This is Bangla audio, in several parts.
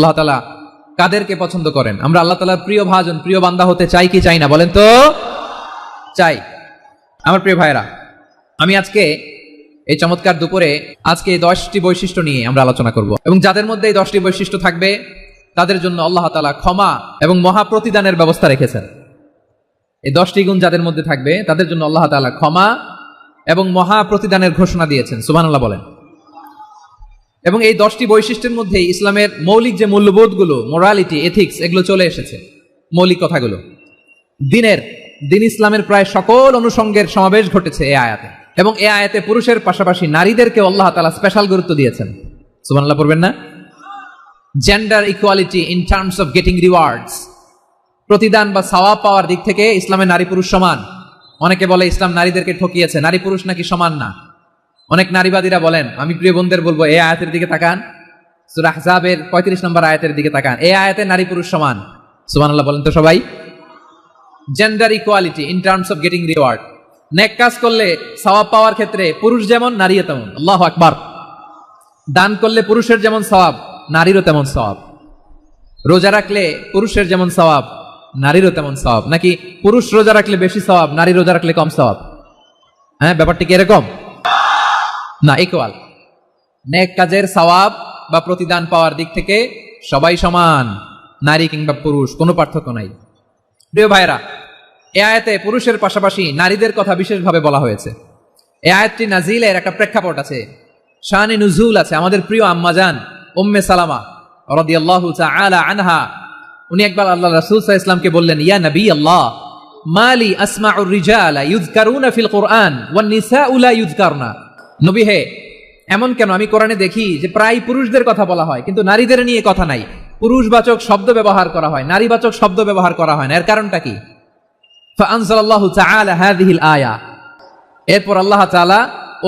আল্লাহ তাআলা কাদেরকে পছন্দ করেন? আমরা আল্লাহ তাআলার প্রিয় ভাজন, প্রিয় বান্দা হতে চাই কি চাই না বলেন তো? চাই। আমার প্রিয় ভাইরা, আমি আজকে এই চমৎকার দুপুরে আজকে 10টি বৈশিষ্ট্য নিয়ে আমরা আলোচনা করব, এবং যাদের মধ্যে এই 10টি বৈশিষ্ট্য থাকবে তাদের জন্য আল্লাহ তাআলা ক্ষমা এবং মহা প্রতিদানের ব্যবস্থা রেখেছেন। এই 10টি গুণ যাদের মধ্যে থাকবে তাদের জন্য আল্লাহ তাআলা ক্ষমা এবং মহা প্রতিদানের ঘোষণা দিয়েছেন। সুবহানাল্লাহ বলেন। এবং এই 10টি বৈশিষ্ট্যের মধ্যে ইসলামের মৌলিক যে মূল্যবোধগুলো, মোরালিটি, এথিক্স, এগুলো চলে এসেছে। মৌলিক কথাগুলো দিন ইসলামের প্রায় সকল অনুষঙ্গের সমাবেশ ঘটেছে এই আয়াতে। এবং এই আয়াতে পুরুষের পাশাপাশি নারীদেরকে আল্লাহ তাআলা স্পেশাল গুরুত্ব দিয়েছেন। সুবহানাল্লাহ পড়বেন না? Gender equality in terms of getting rewards, প্রতিদান বা সওয়াব পাওয়ার দিক থেকে ইসলামে নারী পুরুষ সমান। অনেকে বলে ইসলাম নারীদেরকে ঠকিয়েছে, নারী পুরুষ নাকি সমান না। অনেক নারীবাদীরা বলেন, আমি প্রিয় বোনদের বলবো এই আয়াতের দিকে তাকান, সূরা আহজাবের 35 নম্বর আয়াতের দিকে তাকান। এই আয়াতে নারী পুরুষ সমান। সুবহানাল্লাহ বলেন তো সবাই। Gender equality in terms of getting reward, নেক কাজ করলে সওয়াব পাওয়ার ক্ষেত্রে পুরুষ যেমন নারীও তেমন। আল্লাহু আকবার। দান করলে পুরুষের যেমন সওয়াব, নারীরও তেমন সওয়াব। রোজা রাখলে পুরুষের যেমন সওয়াব, নারীরও তেমন সওয়াব। নাকি পুরুষ রোজা রাখলে বেশি সওয়াব, নারী রোজা রাখলে কম সওয়াব? হ্যাঁ, ব্যাপারটি কি এরকম? না, ইকুয়াল। নেক কাজের সওয়াব বা প্রতিদান পাওয়ার দিক থেকে সবাই সমান, নারী কিংবা পুরুষ, কোনো পার্থক্য নাই। প্রিয় ভাইরা, এই আয়াতে পুরুষের পাশাপাশি নারীদের কথা বিশেষভাবে বলা হয়েছে। এই আয়াতটি নাজিলের একটা প্রেক্ষাপট আছে, শানে নুজুল আছে। আমাদের প্রিয় আম্মাজান উম্মে সালামা রাদিয়াল্লাহু তাআলা আনহা, উনি একবার আল্লাহ রাসূল সাল্লাল্লাহু আলাইহি ওয়াসাল্লামকে বললেন, ইয়া নবী আল্লাহ, মালি আসমাউর রিজালা ইউযকারুনা ফিল কুরআন ওয়ান নিসাউ লা ইউযকারনা। নবী হে, এমন কেন আমি কোরআনে দেখি যে প্রায় পুরুষদের কথা বলা হয় কিন্তু নারীদের নিয়ে কথা নাই। পুরুষবাচক শব্দ ব্যবহার করা হয়, নারীবাচক শব্দ ব্যবহার করা হয় না, এর কারণটা কি? ফাআনজালাল্লাহু তাআলা হাযিহিল আয়া। এরপর আল্লাহ তাআলা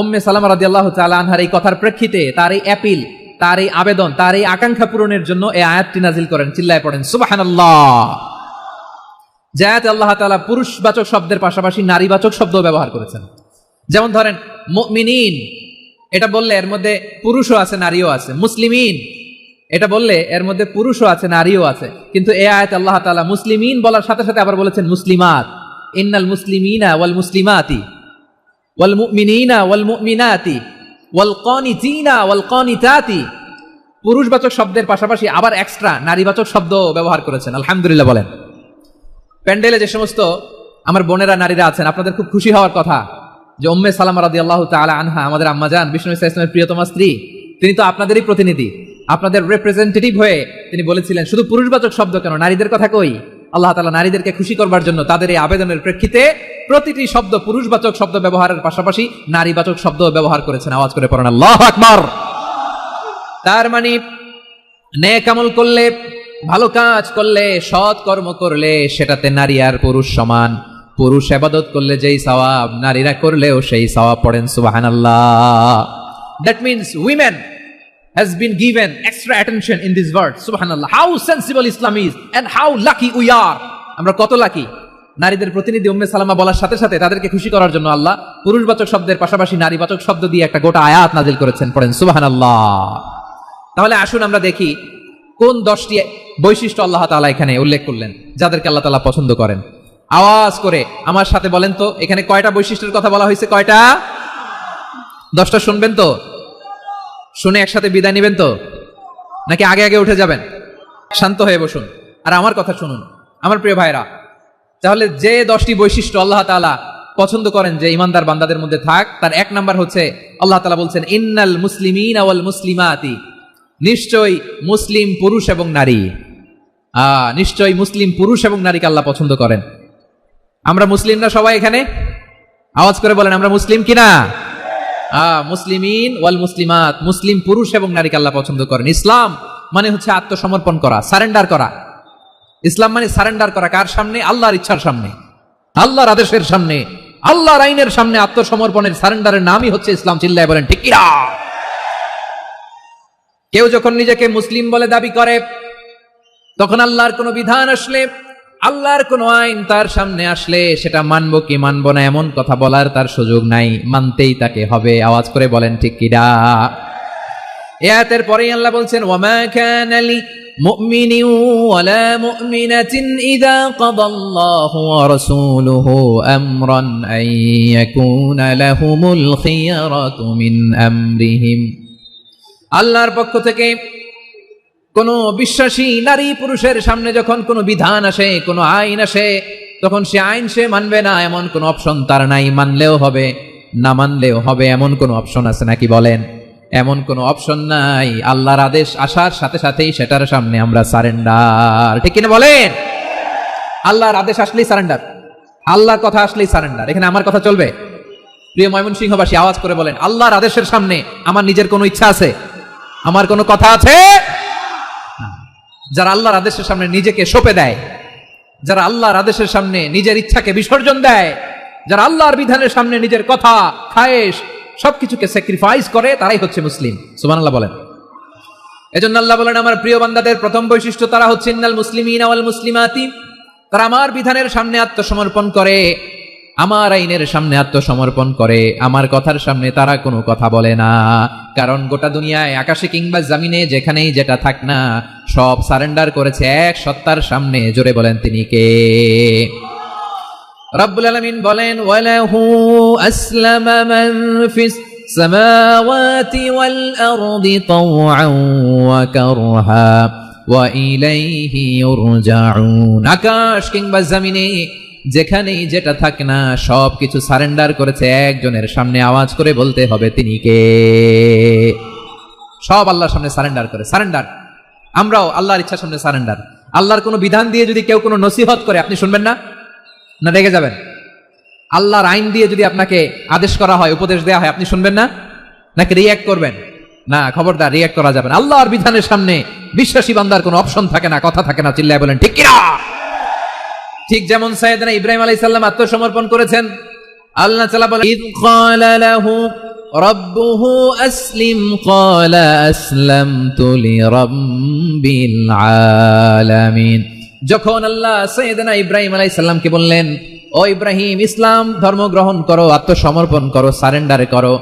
উম্মে সালামা রাদিয়াল্লাহু তাআলা আনহার এই কথার প্রেক্ষিতে, তার এই অ্যাপিল, তার এই আবেদন, তার এই আকাঙ্ক্ষা পূরণের জন্য এই আয়াতটি নাজিল করেন। চিল্লায় পড়েন সুবহানাল্লাহ। যে আয়াতে আল্লাহ তাআলা পুরুষবাচক শব্দের পাশাপাশি নারীবাচক শব্দ ব্যবহার করেছেন। যেমন ধরেন মুমিনিন, এটা বললে এর মধ্যে পুরুষও আছে নারীও আছে। মুসলিমিন, এটা বললে এর মধ্যে পুরুষও আছে নারীও আছে। কিন্তু এই আয়াতে আল্লাহ তাআলা মুসলিমিন বলার সাথে সাথে আবার বলেছেন মুসলিমাত। ইন্নাল মুসলিমিনা ওয়াল মুসলিমাতি ওয়াল মুমিনিনা ওয়াল মুমিনাতি ওয়াল কানিতিনা ওয়াল কানিতাতি। পুরুষবাচক শব্দের পাশাপাশি আবার এক্সট্রা নারীবাচক শব্দ ব্যবহার করেছেন। আলহামদুলিল্লাহ বলেন। প্যান্ডেলে যে সমস্ত আমার বোনেরা নারীরা আছেন, আপনাদের খুব খুশি হওয়ার কথা যে উম্মে সালামা রাদিয়াল্লাহু তাআলা আনহা, আমাদের আম্মাজান বিষ্ণু নবী সাল্লাল্লাহু আলাইহি ওয়াসাল্লামের প্রিয়তমা স্ত্রী, তিনি তো আপনাদেরই প্রতিনিধি, আপনাদের রিপ্রেজেন্টেটিভ হয়ে তিনি বলেছিলেন শুধু পুরুষবাচক শব্দ কেন, নারীদের কথা কই। আল্লাহ তাআলা নারীদেরকে খুশি করবার জন্য তাদের এই আবেদনের প্রেক্ষিতে প্রতিটি শব্দ পুরুষবাচক শব্দ ব্যবহারের পাশাপাশি নারীবাচক শব্দ ব্যবহার করেছেন। আওয়াজ করে পড়েন আল্লাহু আকবার। তার মানে নেক আমল করলে, ভালো কাজ করলে, সৎ কর্ম করলে সেটাতে নারী আর পুরুষ সমান। পুরুষ ইবাদত করলে যেই সওয়াব, নারীরা করলেও সেই সওয়াব। পড়েন সুবহানাল্লাহ। That means women has been given extra attention in this word. Subhanallah. How sensible Islam is and how lucky we are. আমরা কত লাকি। নারীদের প্রতিনিধি উম্মে সালামা বলার সাথে সাথে তাদেরকে খুশি করার জন্য আল্লাহ পুরুষবাচক শব্দের পাশাপাশি নারীবাচক শব্দ দিয়ে একটা গোটা আয়াত নাজিল করেছেন। পড়েন সুবহানাল্লাহ। তাহলে আসুন আমরা দেখি কোন 10টি বৈশিষ্ট্য আল্লাহ তাআলা এখানে উল্লেখ করলেন যাদেরকে আল্লাহ তাআলা পছন্দ করেন। আওয়াজ করে আমার সাথে বলেন তো, এখানে কয়টা বৈশিষ্ট্যের কথা বলা হয়েছে? কয়টা? 10টা শুনবেন তো? শুনে একসাথে বিদায় নেবেন তো, নাকি আগে আগে উঠে যাবেন? শান্ত হয়ে বসুন আর আমার কথা শুনুন আমার প্রিয় ভাইরা। তাহলে যে 10টি বৈশিষ্ট্য আল্লাহ তাআলা পছন্দ করেন যে ইমানদার বান্দাদের মধ্যে থাক, তার এক নাম্বার হচ্ছে আল্লাহ তাআলা বলছেন ইন্নাল মুসলিমিনা ওয়াল মুসলিমাতি, নিশ্চয়ই মুসলিম পুরুষ এবং নারী। নিশ্চয়ই মুসলিম পুরুষ এবং নারীকে আল্লাহ পছন্দ করেন। আমরা মুসলিম না সবাই এখানে? আওয়াজ করে বলেন আমরা মুসলিম কিনা? মুসলিমিন ওয়াল মুসলিমাত, মুসলিম পুরুষ এবং নারীকে আল্লাহ পছন্দ করেন। ইসলাম মানে হচ্ছে আত্মসমর্পণ করা, সারেন্ডার করা। ইসলাম মানে সারেন্ডার করা কার সামনে? আল্লাহর ইচ্ছার সামনে, আল্লাহর আদেশের সামনে, আল্লাহর আইনের সামনে আত্মসমর্পণের, সারেন্ডারের নামই হচ্ছে ইসলাম। চিল্লায় বলেন ঠিক কিনা? কেউ যখন নিজেকে মুসলিম বলে দাবি করে, তখন আল্লাহর কোনো বিধান আসলে, আল্লাহর কোন আইন তার সামনে আসলে সেটা মানবো কি মানবো না এমন কথা বলার তার সুযোগ নাই, মানতেই তাকে হবে। আওয়াজ করে বলেন ঠিক কিনা? এই আয়াতের পরেই আল্লাহ বলছেন ওয়ামা কানা লি মুমিনিন ওয়ালা মুমিনাতিন ইযা কাদাল্লাহু ওয়া রাসূলুহু আমরান আন ইয়াকুনা লাহুমুল খিয়ারাতু মিন আমরিহিম। আল্লাহর পক্ষ থেকে কোন বিশ্বাসী নারী পুরুষের সামনে যখন কোনো বিধান আসে, কোনো আইন আসে, তখন সে আইন সে মানবে না এমন কোনো অপশন তার নাই। মানলেও হবে, না মানলেও হবে এমন কোনো অপশন আছে নাকি বলেন? এমন কোনো অপশন নাই। আল্লাহর আদেশ আসার সাথে সাথেই সেটার সামনে আমরা সারেন্ডার। ঠিক কিনা বলেন? আল্লাহর আদেশ আসলেই সারেন্ডার, আল্লাহর কথা আসলেই সারেন্ডার। এখানে আমার কথা চলবে? প্রিয় ময়মনসিংহবাসী আওয়াজ করে বলেন, আল্লাহর আদেশের সামনে আমার নিজের কোনো ইচ্ছা আছে? আমার কোনো কথা আছে? যারা আল্লাহর আদেশের সামনে নিজেকে সঁপে দেয়, যারা আল্লাহর আদেশের সামনে নিজের ইচ্ছাকে বিসর্জন দেয়, যারা আল্লাহর বিধানের সামনে নিজের কথা, খায়েশ সবকিছুকে স্যাক্রিফাইস করে, তারাই হচ্ছে মুসলিম। সুবহানাল্লাহ বলেন। এজন্য আল্লাহ বলেন, আমার প্রিয় বান্দাদের প্রথম বৈশিষ্ট্য তারা হচ্ছে ইন্নাল মুসলিমিনা ওয়াল মুসলিমাতি, তারা আমার বিধানের সামনে আত্মসমর্পণ করে, আমার আইনের সামনে আত্মসমর্পণ করে, আমার কথার সামনে তারা কোনো কথা বলে না। কারণ গোটা দুনিয়ায় আকাশে কিংবা জমিনে যেখানেই যেটা থাক না, সব সারেন্ডার করেছে এক সত্তার সামনে। জোরে বলেন তিনি কে? রব্বুল আলামিন বলেন, ওয়ালাহু আসলামা মান ফিস সামাওয়াতি ওয়াল আরদি তাওআন ওয়া কারহা ওয়া ইলাইহি ইউরজাউন। আকাশ কিংবা জমিনে যেখানেই যেটা থাক না, সব কিছু সারেন্ডার করেছে একজনের সামনে। আওয়াজ করে বলতে হবে তিনি কে? সব আল্লাহর সামনে সারেন্ডার করে। সারেন্ডার। আমরাও আল্লাহর ইচ্ছার সামনে সারেন্ডার। আল্লাহর কোনো বিধান দিয়ে যদি কেউ কোনো নসিহত করে, আপনি শুনবেন না? না রেগে যাবেন? আল্লাহর আইন দিয়ে যদি আপনাকে আদেশ করা হয়, উপদেশ দেওয়া হয়, আপনি শুনবেন না? নাকি রিয়্যাক্ট করবেন? না, খবরদার, রিয়্যাক্ট করা যাবে না। আল্লাহর বিধানের সামনে বিশ্বাসী বান্দার কোনো অপশন থাকে না, কথা থাকে না। চিল্লায় বলেন ঠিক কিনা? ঠিক যেমন সাইয়েদনা ইব্রাহিম আলাইহিস সালাম আত্মসমর্পণ করেছেন। আল্লাহ তাআলা বলেন, ইয ক্বালা লাহু রাব্বুহু আসলিম ক্বালা আসলামতু লিরাব্বিল আলামিন। যখন আল্লাহ সাইয়েদনা ইব্রাহিম আলাইহিস সালামকে বললেন, ও ইব্রাহিম, ইসলাম ধর্ম গ্রহণ করো, আত্মসমর্পণ করো, সারেন্ডার করো,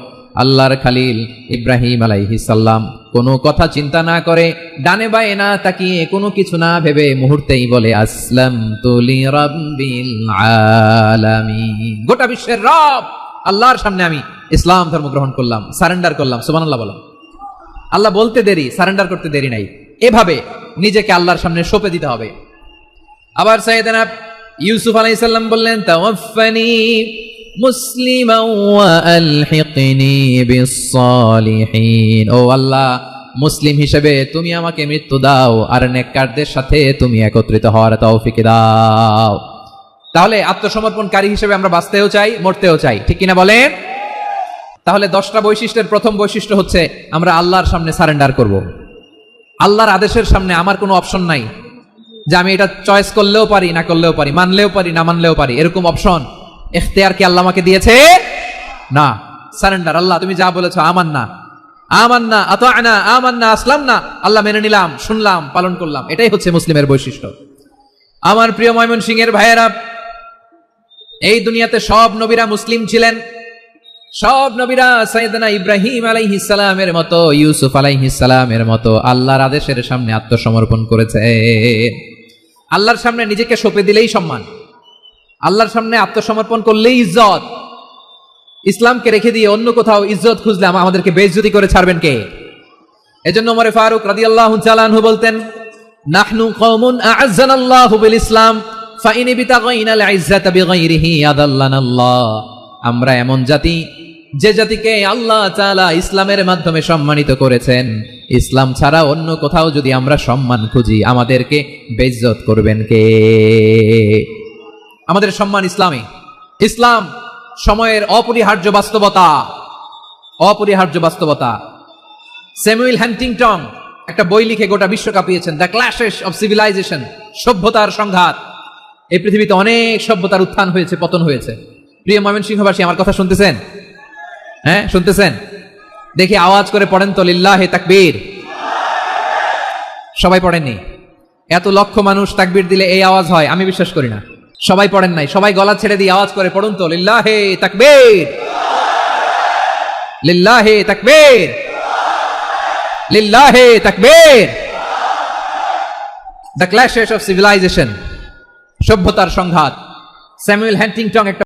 আল্লাহর খালিল ইব্রাহিম আলাইহিস সালাম কোনো কথা চিন্তা না করে, ডানে বায়ে না তাকিয়ে, কোনো কিছু না ভেবে মুহূর্তেই বলে, আসলামতু লিরাব্বিল আলামিন। গোটা বিশ্বের রব আল্লাহর সামনে আমি ইসলাম ধর্ম গ্রহণ করলাম, সারেন্ডার করলাম। সুবহানাল্লাহ বলো। আল্লাহ বলতে দেরি, সারেন্ডার করতে দেরি নাই। এভাবে নিজেকে আল্লাহর সামনে সঁপে দিতে হবে। আবার সাইয়েদনা ইউসুফ আলাইহিস সালাম বললেন, তাওয়াফফানি মুসলিমান ওয়া আলহিকনি বিস-সালিহিন। ও আল্লাহ, মুসলিম হিসেবে তুমি আমাকে মৃত্যু দাও, আর নেককারদের সাথে তুমি একত্রিত হওয়ার তৌফিক দাও। তাহলে আত্মসমর্পণকারী হিসেবে আমরা বাঁচতেও চাই, মরতেও চাই। ঠিক কিনা বলেন? তাহলে 10টা বৈশিষ্ট্যের প্রথম বৈশিষ্ট্য হচ্ছে আমরা আল্লাহর সামনে সারেন্ডার করব। আল্লাহর আদেশের সামনে আমার কোনো অপশন নাই যে আমি এটা চয়েস করলেও পারি, না করলেও পারি, মানলেও পারি, না মানলেও পারি। এরকম অপশন, ইখতিয়ার কি আল্লাহ আমাকে দিয়েছে? না। সারেন্ডার। আল্লাহ তুমি যা বলেছো আমান্না, আমান্না, আতা'না, আমান্না, আসলামনা। আল্লাহ মেনে নিলাম, শুনলাম, পালন করলাম। এটাই হচ্ছে মুসলিমের বৈশিষ্ট্য। আমার প্রিয় ময়মনসিংহের ভাইয়েরা, এই দুনিয়াতে সব নবীরা মুসলিম ছিলেন। সব নবীরা সাইয়েদনা ইব্রাহিম আলাইহিস সালামের মতো, ইউসুফ আলাইহিস সালামের মতো আল্লাহর আদেশের সামনে আত্মসমর্পণ করেছে। আল্লাহর সামনে নিজেকে সঁপে দিলেই সম্মান, আল্লাহর সামনে আত্মসমর্পণ করলেই ইজ্জত। ইসলামকে রেখে দিয়ে অন্য কোথাও ইজ্জত খুঁজলে আমাদেরকে বেইজ্জতি করে ছাড়বেন কে? এজন্য ওমর ফারুক রাদিয়াল্লাহু তাআলা আনহু বলতেন, নাহনু কওমুন আ'আজ্জানাল্লাহু বিল ইসলাম ফাইন বিতাগাইনাল ইজ্জাতা বিগাইরিহি আদাল্লানাল্লাহ। আমরা এমন জাতি, যে জাতিকে আল্লাহ তাআলা ইসলামের মাধ্যমে সম্মানিত করেছেন। ইসলাম ছাড়া অন্য কোথাও যদি আমরা সম্মান খুঁজি, আমাদেরকে বেইজ্জত করবেন কে? আমাদের সম্মান ইসলামে। ইসলাম সময়ের অপরিহার্য বাস্তবতা, অপরিহার্য বাস্তবতা। স্যামুয়েল হ্যান্টিংটন একটা বই লিখে গোটা বিশ্ব কাঁপিয়েছেন, দ্য ক্ল্যাশেস অফ সিভিলাইজেশন, সভ্যতার সংঘাত। এই পৃথিবীতে অনেক সভ্যতার উত্থান হয়েছে, পতন হয়েছে। প্রিয় ময়মনসিংহবাসী, আমার কথা শুনতেছেন? হ্যাঁ, শুনতেছেন? দেখি আওয়াজ করে পড়েন তো, লিল্লাহে তাকবীর। সবাই পড়েননি? এত লক্ষ মানুষ তাকবীর দিলে এই আওয়াজ হয়? আমি বিশ্বাস করি না। সবাই পড়েন নাই। সবাই গলা ছেড়ে দিয়ে আওয়াজ করে পড়ুন তো, লিল্লাহে তাকবীর, লিল্লাহে তাকবীর, লিল্লাহে তাকবীর। দ্য ক্ল্যাশেস অফ সিভিলাইজেশন, সভ্যতার সংঘাত। স্যামুয়েল হ্যান্টিংটন একটা